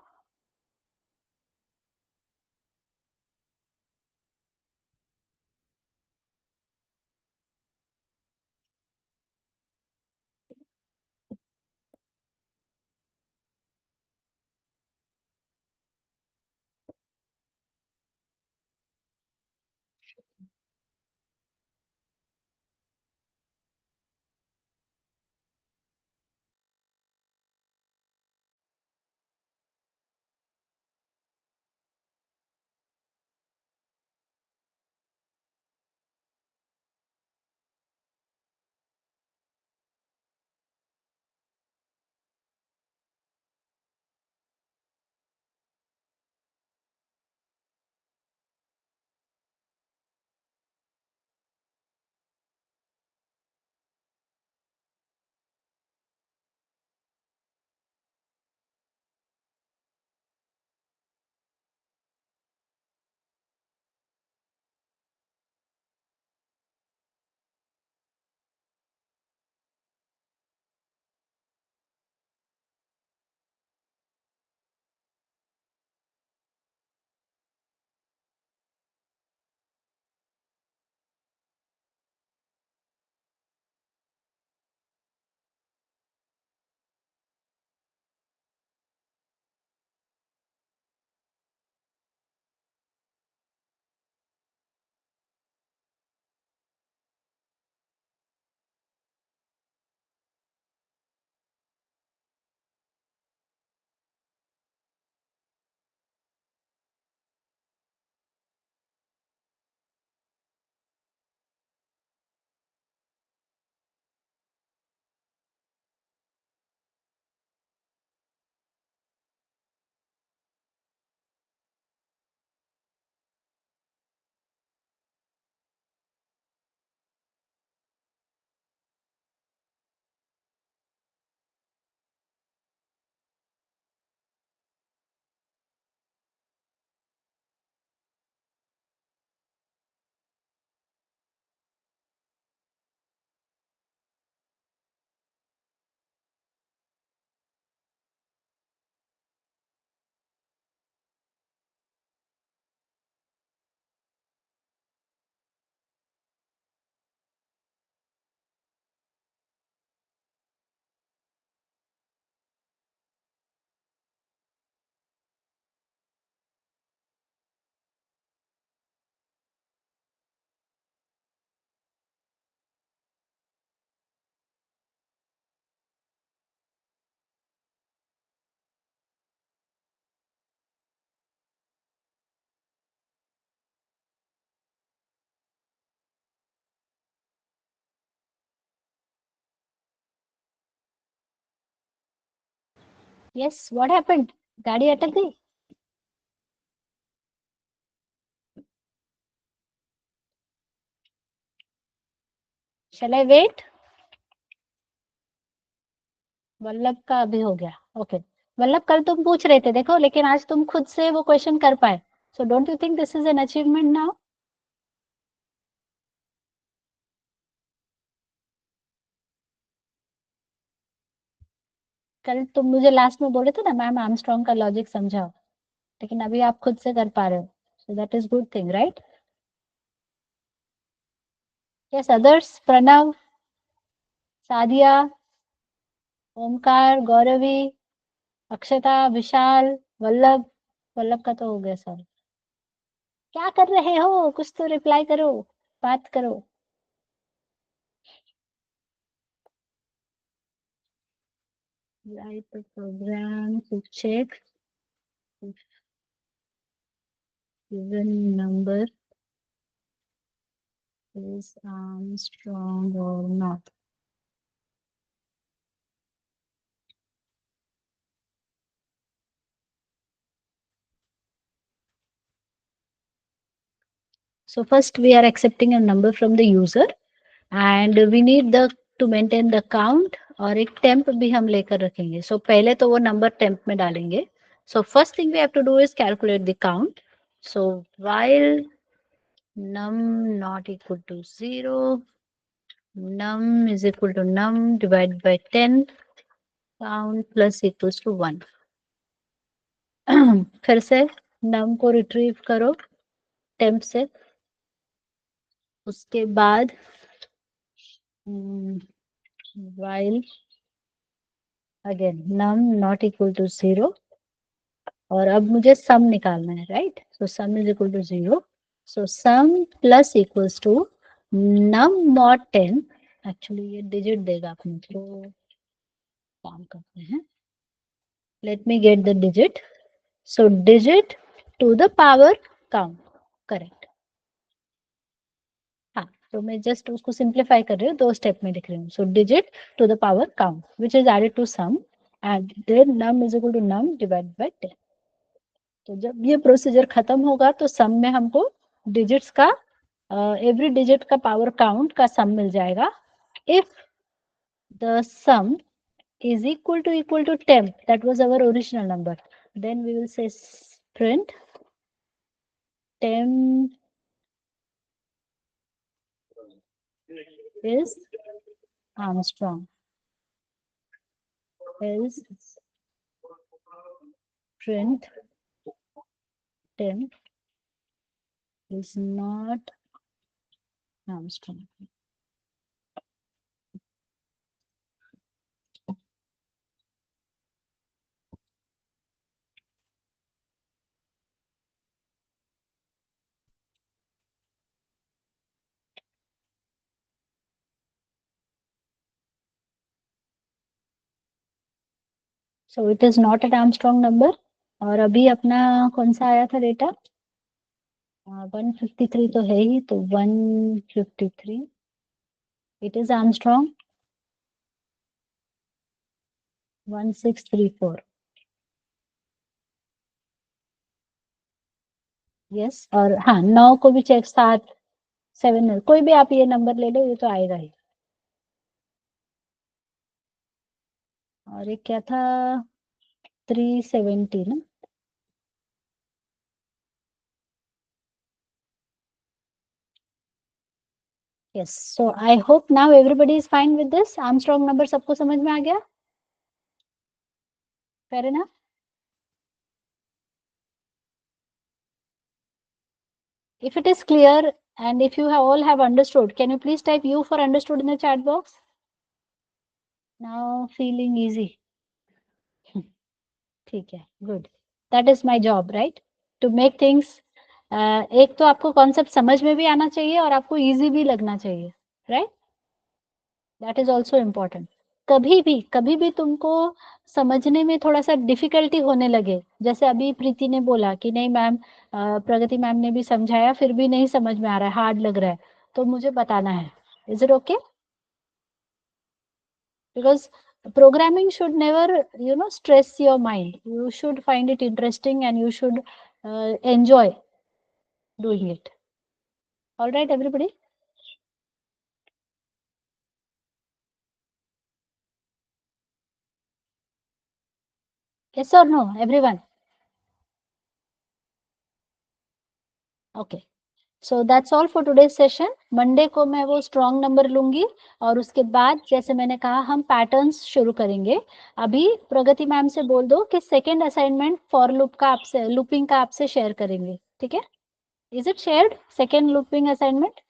Yes, what happened? गाड़ी अटक गई? Shall I wait? वल्लभ का अभी हो गया. ओके. वल्लभ कल तुम पूछ रहे थे देखो, लेकिन आज तुम खुद से वो क्वेश्चन कर पाए. So don't you think this is an achievement now? कल तुम मुझे लास्ट में बोले थे ना मैम आर्मस्ट्रॉन्ग का लॉजिक समझाओ, लेकिन अभी आप खुद से कर पा रहे हो. So that is good thing, right? Yes, others? Pranav, Sadia, Omkar, Gauravi, Akshata, Vishal, Vallabh. Vallabh का तो हो गया सर. क्या कर रहे हो? कुछ तो रिप्लाई करो, बात करो. Write the program to check if given number is Armstrong or not. So first we are accepting a number from the user and we need the to maintain the count, और एक temp भी हम लेकर रखेंगे. So पहले तो वो number temp में डालेंगे. So first thing we have to do is calculate the count. So while num not equal to 0, num is equal to num divided by 10, count plus equals to 1. फिर से num को retrieve करो temp से. उसके बाद while again num not equal to 0, और अब मुझे सम निकालना है, right? So sum is equal to 0. So sum plus equals to num not 10. Actually ये डिजिट देगा अपने को, काम करते हैं. Let me get the digit. So digit to the power count, correct. हाँ, तो मैं जस्ट उसको सिंप्लीफाई कर रही हूँ, 2 स्टेप में लिख रही हूँ. So digit to the power count which is added to sum and then num is equal to num divide by 10. तो जब ये प्रोसीजर खत्म होगा तो सम में हमको डिजिट्स का एवरी डिजिट का पावर काउंट का सम मिल जाएगा. If the sum is equal to 10, that was our original number, then we will say print 10 is Armstrong, else print 10 is not Armstrong. So it is not an Armstrong number. और अभी अपना कौन सा आया था data? 153 तो है ही, तो 153 it is Armstrong 1634. यस, और हाँ 9 को भी चेक, 7 7 कोई भी आप ये नंबर ले लो, ये तो आएगा ही. और एक क्या था? 370 ना? Yes. So I hope now everybody is fine with this. Armstrong number सबको समझ में आ गया? Fair enough. If it is clear and if you all have understood, can you please type U for understood in the chat box? Now feeling easy. ठीक है, good. That is my job, right? To make things. एक तो आपको concept समझ में भी आना चाहिए और आपको इजी भी लगना चाहिए, right? That is also important. कभी भी तुमको समझने में थोड़ा सा डिफिकल्टी होने लगे, जैसे अभी प्रीति ने बोला कि नहीं मैम, प्रगति मैम ने भी समझाया फिर भी नहीं समझ में आ रहा है, हार्ड लग रहा है, तो मुझे बताना है. Is it okay? Because Programming should never, stress your mind. You should find it interesting and you should enjoy doing it. All right, everybody? Yes or no, everyone? Okay. So that's all for today's session. Monday को मैं वो strong number लूंगी और उसके बाद जैसे मैंने कहा हम पैटर्न्स शुरू करेंगे. अभी प्रगति मैम से बोल दो कि सेकेंड असाइनमेंट फॉर लूप का आपसे, लूपिंग का आपसे शेयर करेंगे. ठीक है? Is it shared second looping assignment?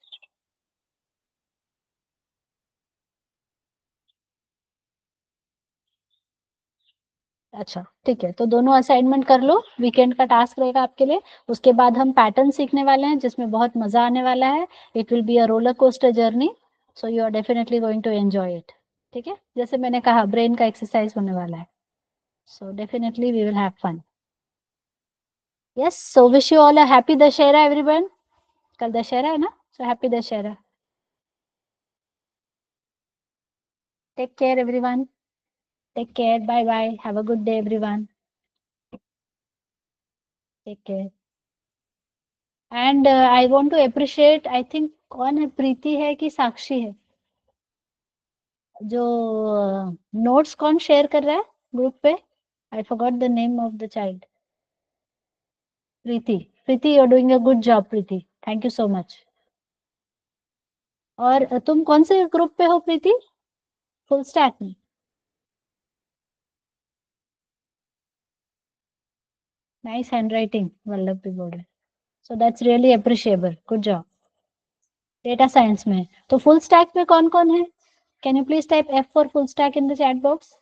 अच्छा ठीक है, तो दोनों असाइनमेंट कर लो. वीकेंड का टास्क रहेगा आपके लिए. उसके बाद हम पैटर्न सीखने वाले हैं जिसमें बहुत मजा आने वाला है. It will be a roller coaster journey. So you are definitely going to enjoy it. ठीक है? जैसे मैंने कहा ब्रेन का एक्सरसाइज होने वाला है. So definitely we will have fun. Yes, so wish you all a happy Dussehra everyone. कल दशहरा है ना? So happy Dussehra. Take care everyone. Take care. Bye bye. Have a good day everyone. Take care. And I want to appreciate, I think कौन है, प्रीति है कि साक्षी है, जो notes कौन शेयर कर रहा है ग्रुप पे? I forgot the name of the child. Preeti. Preeti, you are doing a good job Preeti. Thank you so much. और तुम कौन से ग्रुप पे हो प्रीति? फुल स्टैक में? नाइस हैंडराइटिंग वल्लभ भी बोल रहे. So that's really appreciable. Good job. Data science में तो फुल स्टैक में कौन कौन है? Can you please type F for full stack in the chat box.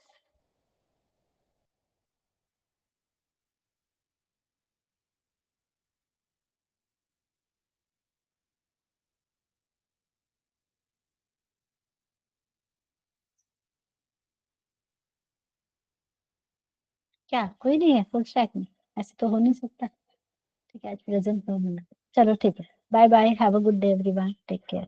क्या कोई नहीं है फुल स्टैक में? ऐसे तो हो नहीं सकता. ठीक है, आज प्रेजेंट में हूँ. चलो ठीक है. Bye bye. Have a good day everyone. Take care.